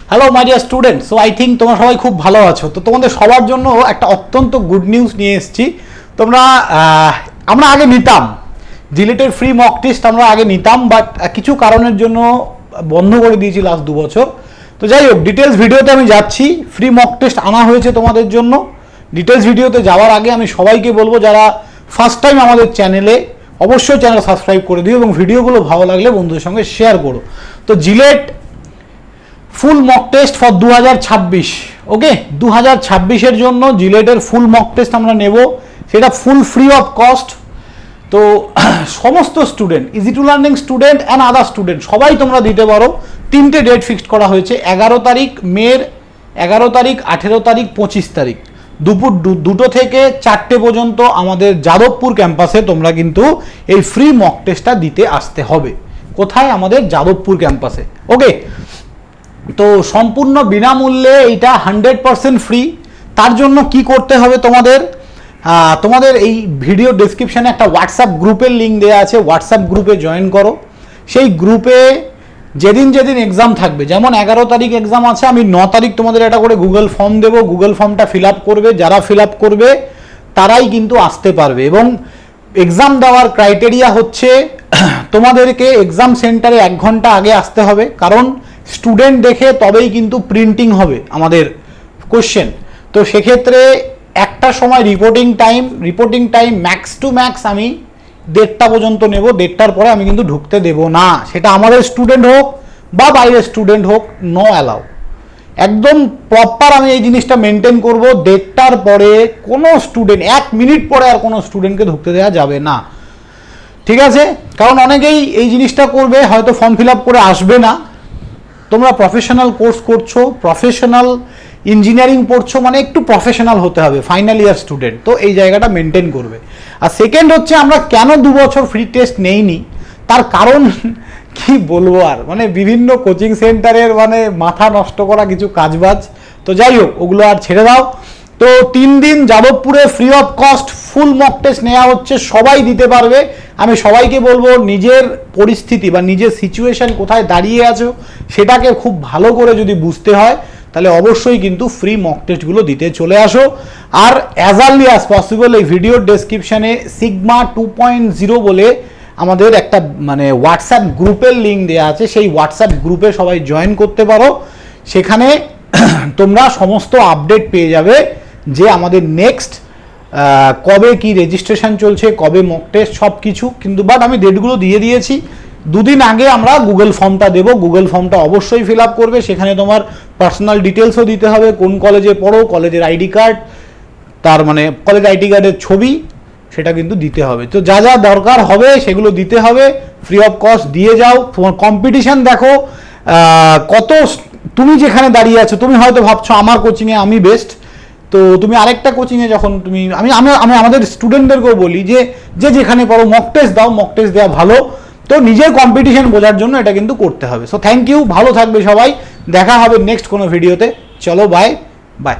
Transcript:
Hello my dear student, so I think তোমরা সবাই খুব ভালো আছো। তো তোমাদের সবার জন্য একটা অত্যন্ত গুড নিউজ নিয়ে এসেছি। আমরা আগে নিতাম জিলেটের ফ্রি মক টেস্ট, আমরা আগে নিতাম, বাট কিছু কারণের জন্য বন্ধ করে দিয়েছি লাস্ট 2 বছর। তো যাই হোক, ডিটেলস ভিডিওতে আমি যাচ্ছি। ফ্রি মক টেস্ট আনা হয়েছে তোমাদের জন্য। ডিটেলস ভিডিওতে যাওয়ার আগে আমি সবাইকে বলবো, যারা ফার্স্ট টাইম আমাদের চ্যানেলে, অবশ্যই চ্যানেল সাবস্ক্রাইব করে দিও এবং ভিডিওগুলো ভালো লাগলে বন্ধুদের সঙ্গে শেয়ার করো। তো JELET full mock test for 2026, ওকে, 2026-এর জন্য জিলেটের ফুল মক টেস্ট আমরা নেব, সেটা ফুল ফ্রি অফ কস্ট। তো সমস্ত student, easy to learning student and other student সবাই তোমরা দিতে পারো। 3টে ডেট ফিক্সড করা হয়েছে, 11 তারিখ মের, 11 তারিখ, 18 তারিখ, 25 তারিখ, দুপুর 2টো থেকে 4টে পর্যন্ত আমাদের যাদবপুর ক্যাম্পাসে তোমরা কিন্তু এই ফ্রি মক টেস্টটা দিতে আসতে হবে। কোথায়? আমাদের যাদবপুর ক্যাম্পাসে, ওকে। তো সম্পূর্ণ বিনামূল্যে, এইটা 100% ফ্রি। তার জন্য কি করতে হবে তোমাদের এই ভিডিও ডেসক্রিপশানে একটা হোয়াটসঅ্যাপ গ্রুপের লিঙ্ক দেওয়া আছে, হোয়াটসঅ্যাপ গ্রুপে জয়েন করো। সেই গ্রুপে যেদিন এক্সাম থাকবে, যেমন 11 তারিখ এক্সাম আছে, আমি 9 তারিখ তোমাদের একটা করে গুগল ফর্ম দেবো, গুগল ফর্মটা ফিল আপ করবে। যারা ফিল আপ করবে তারাই কিন্তু আসতে পারবে। এবং এক্সাম দেওয়ার ক্রাইটেরিয়া হচ্ছে তোমাদেরকে এক্সাম সেন্টারে 1 ঘন্টা আগে আসতে হবে, কারণ স্টুডেন্ট দেখে তবেই কিন্তু প্রিন্টিং হবে আমাদের কোশ্চেন। তো সেক্ষেত্রে একটা সময় reporting time max to max আমি 1:30 পর্যন্ত নেব। 1:30টার পরে আমি কিন্তু ঢুকতে দেব না, সেটা আমাদের স্টুডেন্ট হোক বা বাইরের স্টুডেন্ট হোক, নো অ্যালাউ। একদম প্রপার আমি এই জিনিসটা মেনটেন করব। 1:30টার পরে কোনো স্টুডেন্ট, 1 মিনিট পরে আর কোনো স্টুডেন্টকে ঢুকতে দেওয়া যাবে না, ঠিক আছে? কারণ অনেকেই এই জিনিসটা করবে, হয়তো ফর্ম ফিল আপ করে আসবে না। তোমরা প্রফেশনাল কোর্স করছো, প্রফেশনাল ইঞ্জিনিয়ারিং পড়ছো, মানে একটু প্রফেশনাল হতে হবে, ফাইনাল ইয়ার স্টুডেন্ট, তো এই জায়গাটা মেনটেন করবে। আর সেকেন্ড হচ্ছে, আমরা কেন 2 বছর ফ্রি টেস্ট নেইনি, তার কারণ কি বলবো আর, মানে বিভিন্ন কোচিং সেন্টারের মানে মাথা নষ্ট করা কিছু কাজবাজ। তো যাই হোক, ওগুলো আর ছেড়ে দাও। তো 3 দিন যাদবপুরে free of cost full mock test নেওয়া হচ্ছে, সবাই দিতে পারবে। আমি সবাইকে বলবো, নিজের পরিস্থিতি বা নিজের সিচুয়েশন কোথায় দাঁড়িয়ে আছো সেটাকে খুব ভালো করে যদি বুঝতে হয়, তাহলে অবশ্যই কিন্তু ফ্রি মক টেস্টগুলো দিতে চলে আসো। আর অ্যাজ আর্লি অ্যাজ পসিবল এই ভিডিওর ডেসক্রিপশানে সিগমা 2.0 বলে আমাদের একটা মানে হোয়াটসঅ্যাপ গ্রুপের লিঙ্ক দেওয়া আছে, সেই হোয়াটসঅ্যাপ গ্রুপে সবাই জয়েন করতে পারো। সেখানে তোমরা সমস্ত আপডেট পেয়ে যাবে যে আমাদের নেক্সট কবে কি রেজিস্ট্রেশন চলছে, কবে মক টেস্ট, সব কিছু কিন্তু। বাট আমি ডেটগুলো দিয়ে দিয়েছি। 2 দিন আগে আমরা গুগল ফর্মটা দেবো, গুগল ফর্মটা অবশ্যই ফিল আপ করবে। সেখানে তোমার পার্সোনাল ডিটেলসও দিতে হবে, কোন কলেজে পড়ো, কলেজের আইডি কার্ড, তার মানে কলেজ আইডি কার্ডের ছবি, সেটা কিন্তু দিতে হবে। তো যা যা দরকার হবে সেগুলো দিতে হবে, ফ্রি অফ কস্ট দিয়ে যাও। তোমার কম্পিটিশান দেখো কত, তুমি যেখানে দাঁড়িয়ে আছো, তুমি হয়তো ভাবছো আমার কোচিংয়ে আমি বেস্ট, তো তুমি আরেকটা কোচিংয়ে যখন তুমি, আমি আমাদের স্টুডেন্টদেরকেও বলি যে যেখানে পড়ো মক টেস্ট দাও, মক টেস্ট দেওয়া ভালো। তো নিজের কম্পিটিশন বোঝার জন্য এটা কিন্তু করতে হবে। সো থ্যাংক ইউ, ভালো থাকবে সবাই, দেখা হবে নেক্সট কোনো ভিডিওতে। চলো বাই বাই।